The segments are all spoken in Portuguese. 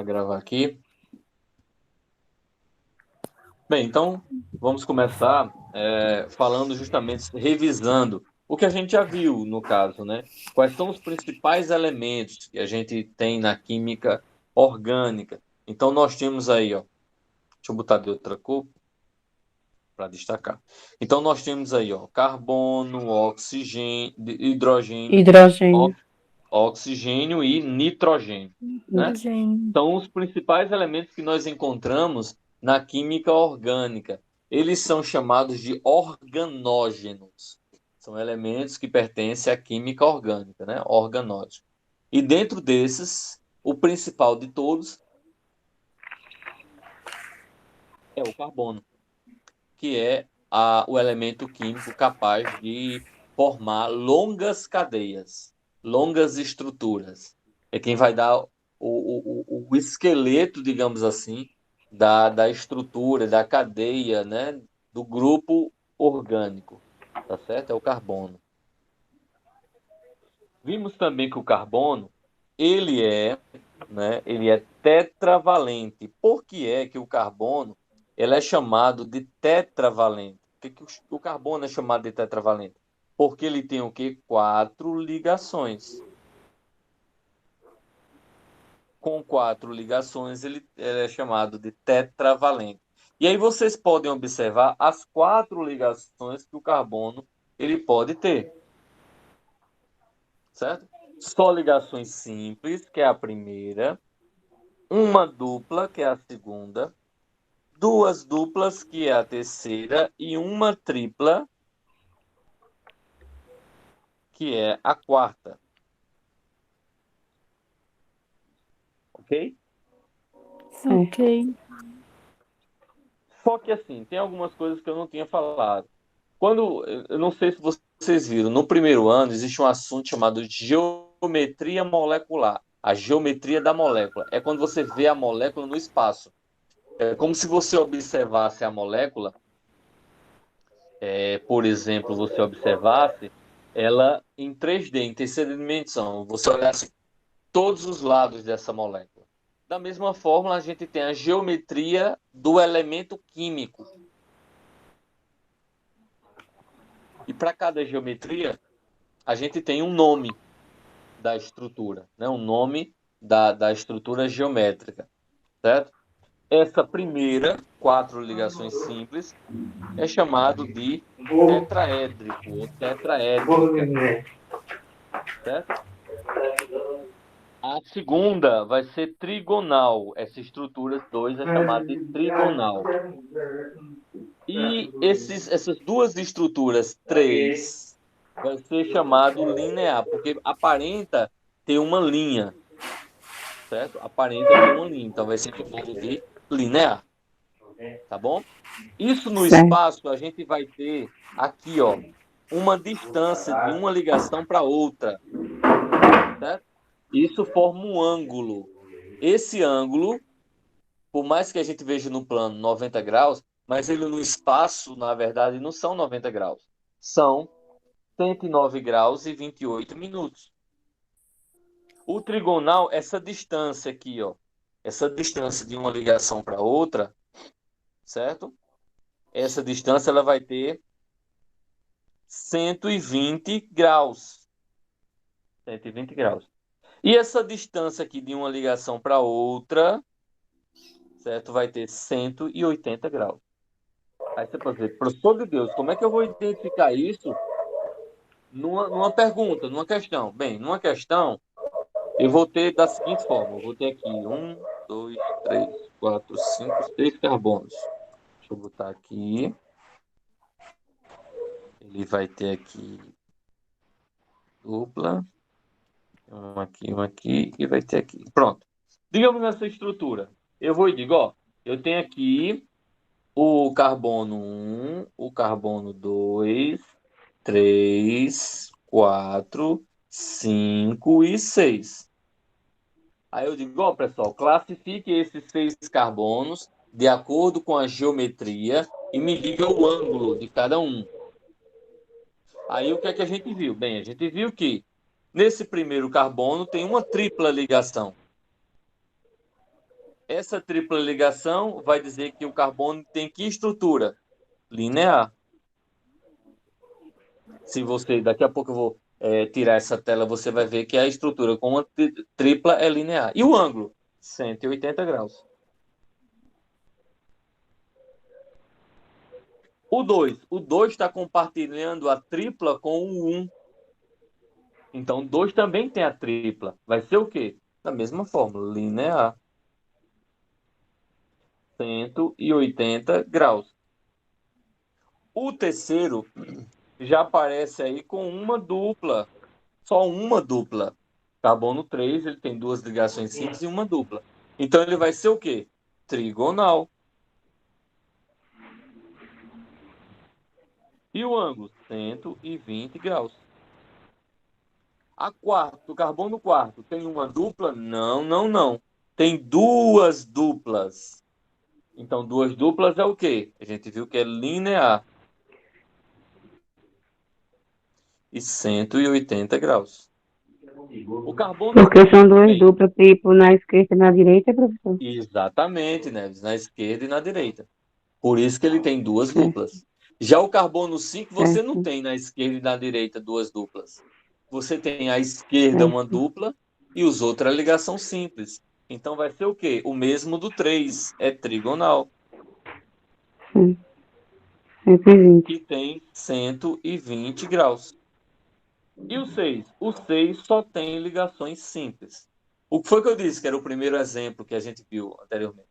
gravar aqui. Bem, então vamos começar falando justamente, revisando o que a gente já viu no caso, né? Quais são os principais elementos que a gente tem na química orgânica? Então nós temos aí, ó, deixa eu botar de outra cor para destacar. Então nós temos aí, ó, carbono, oxigênio, hidrogênio, ó- Hidrogênio. oxigênio e nitrogênio, né? Hidrogênio. São os principais elementos que nós encontramos na química orgânica. Eles são chamados de organógenos. São elementos que pertencem à química orgânica, né? Organógenos. E dentro desses, o principal de todos é o carbono, que é o elemento químico capaz de formar longas cadeias, longas estruturas. É quem vai dar o esqueleto, digamos assim, da estrutura, da cadeia, né, do grupo orgânico. Tá certo? É o carbono. Vimos também que o carbono, ele é, né, ele é tetravalente. Por que é que o carbono ele é chamado de tetravalente? Por que o carbono é chamado de tetravalente? Porque ele tem o quê? Quatro ligações. Com quatro ligações, ele é chamado de tetravalente. E aí vocês podem observar as quatro ligações que o carbono ele pode ter, certo? Só ligações simples, que é a primeira, uma dupla, que é a segunda, duas duplas, que é a terceira, e uma tripla, que é a quarta. Ok? Ok. Só que assim, tem algumas coisas que eu não tinha falado. Eu não sei se vocês viram, no primeiro ano existe um assunto chamado geometria molecular. A geometria da molécula. É quando você vê a molécula no espaço. É como se você observasse a molécula, por exemplo, você observasse ela em 3D, em terceira dimensão. Você olhasse todos os lados dessa molécula. Da mesma forma, a gente tem a geometria do elemento químico. E para cada geometria, a gente tem um nome da estrutura, né? Um nome da estrutura geométrica, certo? Essa primeira, quatro ligações simples, é chamado de tetraédrico ou tetraédrica, certo? A segunda vai ser trigonal. Essa estrutura 2 é chamada de trigonal. E essas duas estruturas, 3, vai ser chamado linear, porque aparenta ter uma linha, certo? Aparenta ter uma linha, então vai ser chamado de linear, tá bom? Isso no Certo. espaço a gente vai ter aqui, ó, uma distância de uma ligação para outra, certo? Isso forma um ângulo. Esse ângulo, por mais que a gente veja no plano 90 graus, mas ele no espaço, na verdade, não são 90 graus. São 109 graus e 28 minutos. O trigonal, essa distância aqui, ó, essa distância de uma ligação para outra, certo? Essa distância ela vai ter 120 graus. 120 graus. E essa distância aqui de uma ligação para outra, certo? Vai ter 180 graus. Aí você pode dizer, professor de Deus, como é que eu vou identificar isso numa pergunta, numa questão? Bem, numa questão, eu vou ter da seguinte forma: eu vou ter aqui um, dois, três, quatro, cinco, seis carbonos. Deixa eu botar aqui. Ele vai ter aqui dupla, um aqui e vai ter aqui. Pronto. Digamos nessa estrutura. Eu vou e digo, ó, eu tenho aqui o carbono um, o carbono 2, 3, 4, 5 e 6. Aí eu digo, ó, pessoal, classifique esses 6 carbonos de acordo com a geometria e me diga o ângulo de cada um. Aí o que é que a gente viu? Bem, a gente viu que nesse primeiro carbono tem uma tripla ligação. Essa tripla ligação vai dizer que o carbono tem que estrutura? Linear. Se você, daqui a pouco eu vou tirar essa tela, você vai ver que a estrutura com uma tripla é linear. E o ângulo? 180 graus. O 2. O 2 está compartilhando a tripla com o 1. Então, 2 também tem a tripla. Vai ser o quê? Da mesma forma, linear. 180 graus. O terceiro já aparece aí com uma dupla. Só uma dupla. Carbono 3, ele tem duas ligações simples e uma dupla. Então, ele vai ser o quê? Trigonal. E o ângulo? 120 graus. O carbono 4 tem uma dupla? Não, não, não. Tem duas duplas. Então, duas duplas é o quê? A gente viu que é linear. E 180 graus. O carbono Porque são duas tem. duplas, tipo, na esquerda e na direita, professor? Exatamente, Neves, na esquerda e na direita. Por isso que ele tem duas Certo, duplas. Já o carbono 5, você não certo, tem na esquerda e na direita duas duplas. Você tem à esquerda uma certo. dupla e os outros a ligação simples. Então vai ser o quê? O mesmo do 3, é trigonal, Sim. 120. que tem 120 graus. E o 6? O 6 só tem ligações simples. O que foi que eu disse que era o primeiro exemplo que a gente viu anteriormente?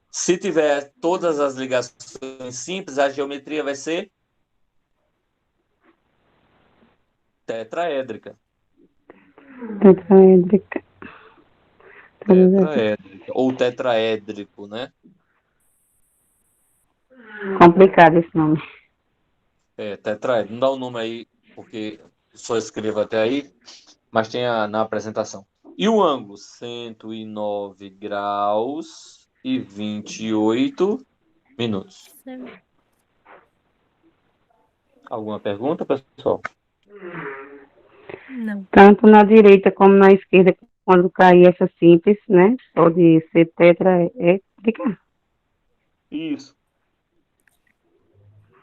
Se tiver todas as ligações simples, a geometria vai ser tetraédrica. Tetraédrica. Todas essas. Tetraédrica. Ou tetraédrico, né? Complicado esse nome. Tetraédrico. Não dá o nome aí, porque só escrevo até aí, mas tem na apresentação. E o ângulo? 109 graus e 28 minutos. Alguma pergunta, pessoal? Não. Tanto na direita como na esquerda, quando cair essa simples, né? Pode ser tetraédrica. Isso.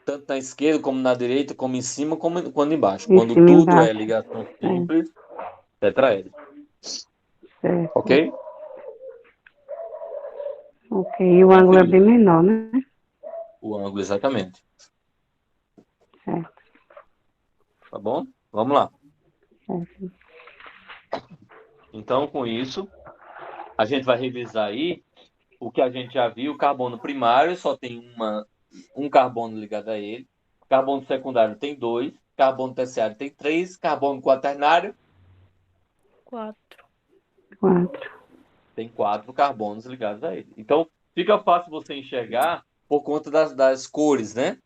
Tanto na esquerda, como na direita, como em cima, como quando embaixo. Em Quando cima e tudo é embaixo. ligação Certo, simples, tetraédrico. certo. Ok? Ok. E o ângulo é Tranquilo. bem menor, né? O ângulo, exatamente. Certo, Tá bom? Vamos lá. certo. Então, com isso, a gente vai revisar aí o que a gente já viu. O carbono primário só tem um carbono ligado a ele. Carbono secundário tem 2. Carbono terciário tem 3. Carbono quaternário 4. 4. tem 4 carbonos ligados a ele. Então, fica fácil você enxergar por conta das cores, né?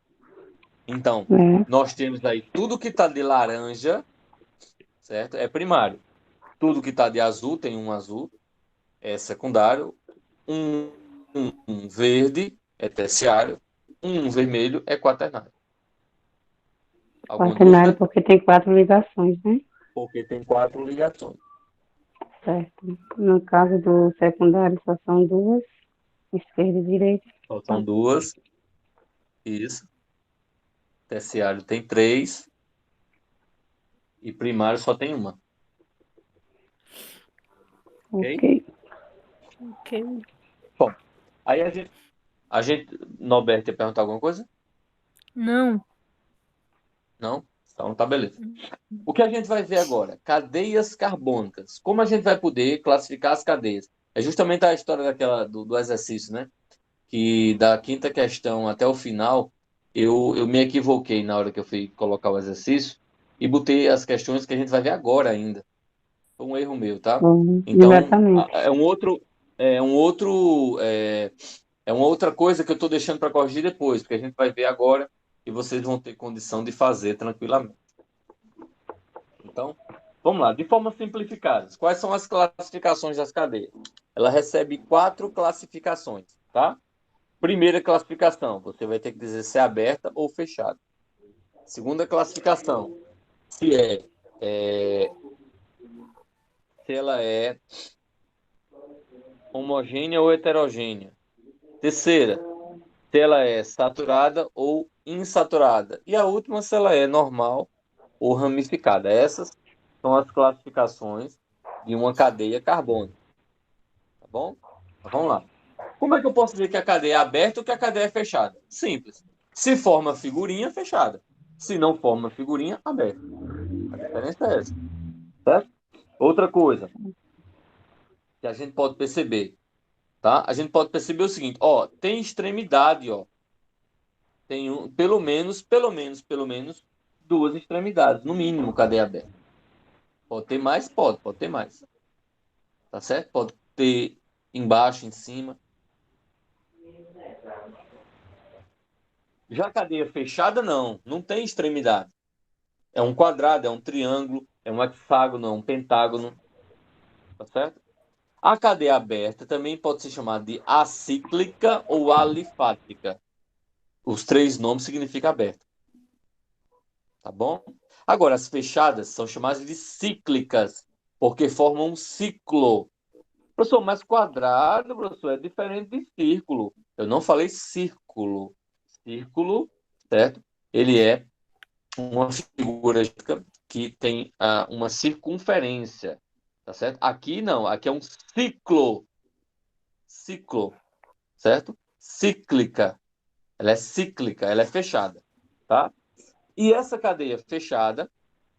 Então, É. nós temos aí tudo que está de laranja, certo? É primário. Tudo que está de azul, tem um azul, é secundário. Um verde é terciário. Um vermelho é quaternário. Alguma Quaternário, dúvida? porque tem 4 ligações, né? Porque tem 4 ligações. Certo. No caso do secundário, só são duas, esquerda e direita. Só são duas. Isso. Terciário tem 3. E primário só tem uma. Ok? Ok. Ok. Bom, aí a gente, Norberto, ia perguntar alguma coisa? Não. Não? Então tá beleza. O que a gente vai ver agora? Cadeias carbônicas. Como a gente vai poder classificar as cadeias? É justamente a história do exercício, né? Que da quinta questão até o final, eu me equivoquei na hora que eu fui colocar o exercício e botei as questões que a gente vai ver agora ainda. Foi um erro meu, tá? Bom, Então, exatamente. é uma outra coisa que eu estou deixando para corrigir depois, porque a gente vai ver agora e vocês vão ter condição de fazer tranquilamente. Então, vamos lá. De forma simplificada, quais são as classificações das cadeias? Ela recebe 4 classificações, tá? Primeira classificação, você vai ter que dizer se é aberta ou fechada. Segunda classificação, se se ela é homogênea ou heterogênea. Terceira, se ela é saturada ou insaturada. E a última, se ela é normal ou ramificada. Essas são as classificações de uma cadeia carbônica. Tá bom? Então, vamos lá. Como é que eu posso dizer que a cadeia é aberta ou que a cadeia é fechada? Simples. Se forma figurinha, fechada. Se não forma figurinha, aberta. A diferença é essa. Certo? Outra coisa que a gente pode perceber, tá? A gente pode perceber o seguinte, ó, tem extremidade, ó. Tem pelo menos duas extremidades, no mínimo, cadeia aberta. Pode ter mais? Pode ter mais. Tá certo? Pode ter embaixo, em cima. Já a cadeia fechada, não tem extremidade. É um quadrado, é um triângulo, é um hexágono, é um pentágono, tá certo? A cadeia aberta também pode ser chamada de acíclica ou alifática. Os três nomes significam aberta, tá bom? Agora, as fechadas são chamadas de cíclicas, porque formam um ciclo. Professor, mas quadrado, professor, é diferente de círculo. Eu não falei círculo. Círculo, certo? Ele é uma figura que tem uma circunferência, tá certo? Aqui não, aqui é um ciclo, certo? Cíclica, ela é cíclica, ela é fechada, tá? E essa cadeia fechada,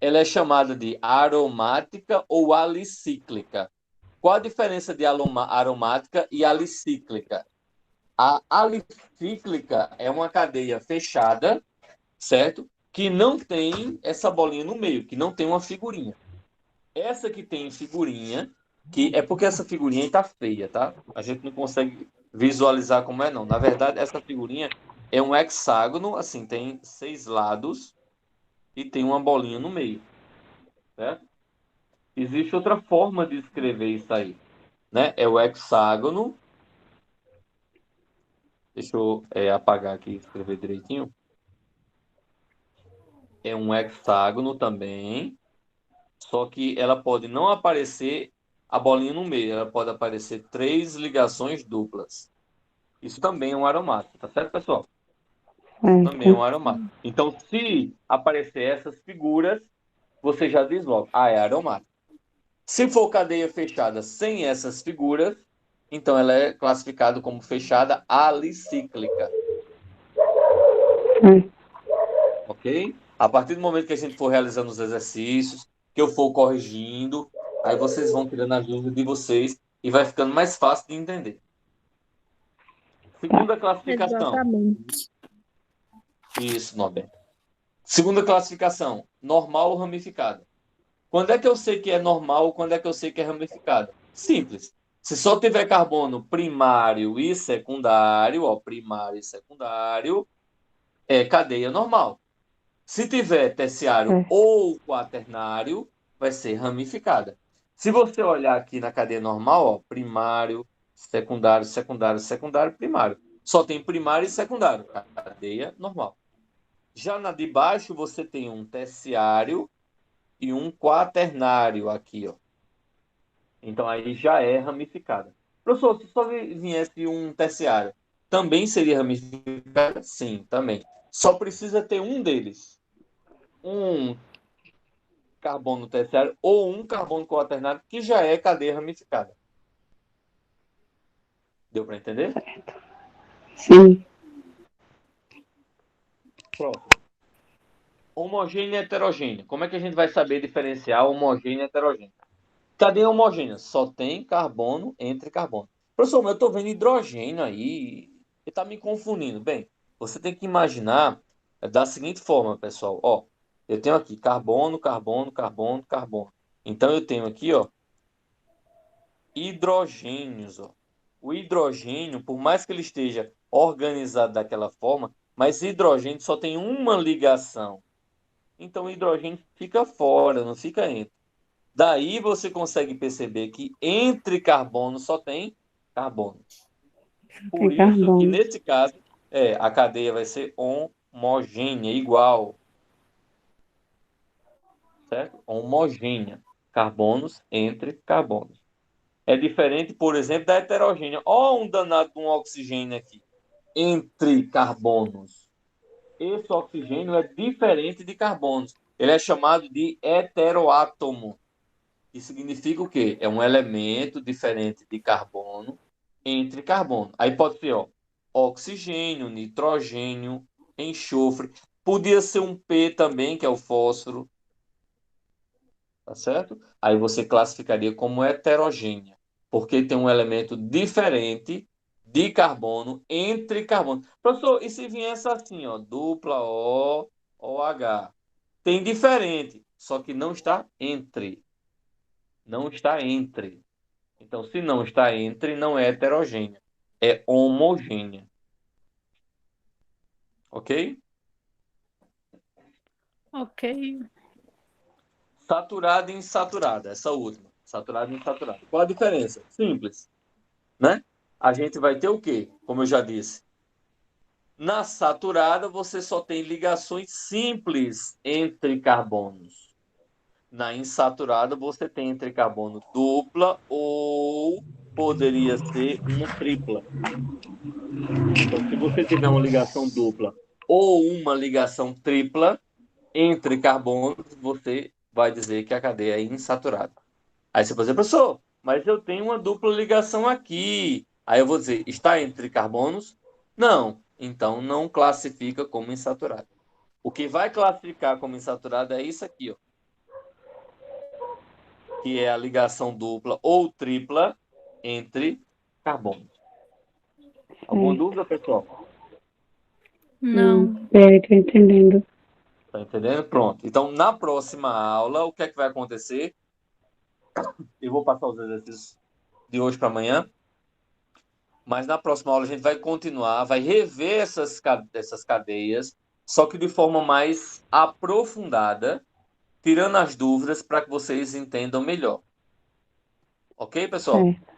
ela é chamada de aromática ou alicíclica. Qual a diferença de aromática e alicíclica? A alicíclica é uma cadeia fechada, certo? Que não tem essa bolinha no meio, que não tem uma figurinha. Essa que tem figurinha, que é porque essa figurinha está feia, tá? A gente não consegue visualizar como é, não. Na verdade, essa figurinha é um hexágono, assim, tem 6 lados e tem uma bolinha no meio, certo? Existe outra forma de escrever isso aí, né? É o hexágono. Deixa eu apagar aqui e escrever direitinho. É um hexágono também, só que ela pode não aparecer a bolinha no meio, ela pode aparecer 3 ligações duplas. Isso também é um aromático, tá certo, pessoal? Também é um Certo. aromático. Então, se aparecer essas figuras, você já diz logo, é aromático. Se for cadeia fechada sem essas figuras, então ela é classificada como fechada alicíclica, É. ok? A partir do momento que a gente for realizando os exercícios, que eu for corrigindo, aí vocês vão tirando as dúvidas de vocês e vai ficando mais fácil de entender. Tá. Segunda classificação. Exatamente. Isso, Norberto. Segunda classificação, normal ou ramificada. Quando é que eu sei que é normal, quando é que eu sei que é ramificada? Simples. Se só tiver carbono primário e secundário, ó, primário e secundário, é cadeia normal. Se tiver terciário Certo. ou quaternário, vai ser ramificada. Se você olhar aqui na cadeia normal, ó, primário, secundário, secundário, secundário, primário. Só tem primário e secundário, cadeia normal. Já na de baixo, você tem um terciário e um quaternário aqui, ó. Então aí já é ramificada. Professor, se só viesse um terciário, também seria ramificada? Sim, também. Só precisa ter um deles. Um carbono terciário ou um carbono quaternário, que já é cadeia ramificada. Deu para entender? Sim. Próximo. Homogêneo e heterogêneo. Como é que a gente vai saber diferenciar homogêneo e heterogêneo? Cadeia homogênea? Só tem carbono entre carbono. Professor, mas eu estou vendo hidrogênio aí e está me confundindo. Bem, você tem que imaginar da seguinte forma, pessoal. Ó, eu tenho aqui carbono, carbono, carbono, carbono. Então eu tenho aqui, ó, hidrogênios, ó. O hidrogênio, por mais que ele esteja organizado daquela forma, mas hidrogênio só tem uma ligação. Então o hidrogênio fica fora, não fica entre. Daí você consegue perceber que entre carbono só tem carbono. Por Tem isso que carbono. nesse caso, a cadeia vai ser homogênea, igual, certo? Homogênea. Carbonos entre carbonos. é diferente, por exemplo, da heterogênea. Ó, um danado de um oxigênio aqui, entre carbonos. Esse oxigênio é diferente de carbonos. Ele é chamado de heteroátomo, que significa o quê? É um elemento diferente de carbono entre carbono. Aí pode ser, ó, oxigênio, nitrogênio, enxofre. Podia ser um P também, que é o fósforo, tá certo? Aí você classificaria como heterogênea, porque tem um elemento diferente de carbono entre carbono. Professor, e se viesse assim, ó, dupla O, OH? Tem diferente, só que não está entre. Não está entre. Então, se não está entre, não é heterogênea. É homogênea. Ok? Ok. Saturada e insaturada. Essa última. Saturada e insaturada. Qual a diferença? Simples, né? A gente vai ter o quê? Como eu já disse. Na saturada, você só tem ligações simples entre carbonos. Na insaturada, você tem entre carbono dupla ou poderia ser uma tripla. Então, se você tiver uma ligação dupla ou uma ligação tripla entre carbonos, você vai dizer que a cadeia é insaturada. Aí você pode dizer, professor, mas eu tenho uma dupla ligação aqui. Aí eu vou dizer, está entre carbonos? Não. Então não classifica como insaturada. O que vai classificar como insaturada é isso aqui, ó, que é a ligação dupla ou tripla entre carbonos. Alguma Certo. dúvida, pessoal? Não. Tô entendendo. Tá entendendo? Pronto. Então, na próxima aula, o que é que vai acontecer? Eu vou passar os exercícios de hoje para amanhã, mas na próxima aula a gente vai continuar, vai rever essas cadeias, só que de forma mais aprofundada, tirando as dúvidas para que vocês entendam melhor. Ok, pessoal? Certo.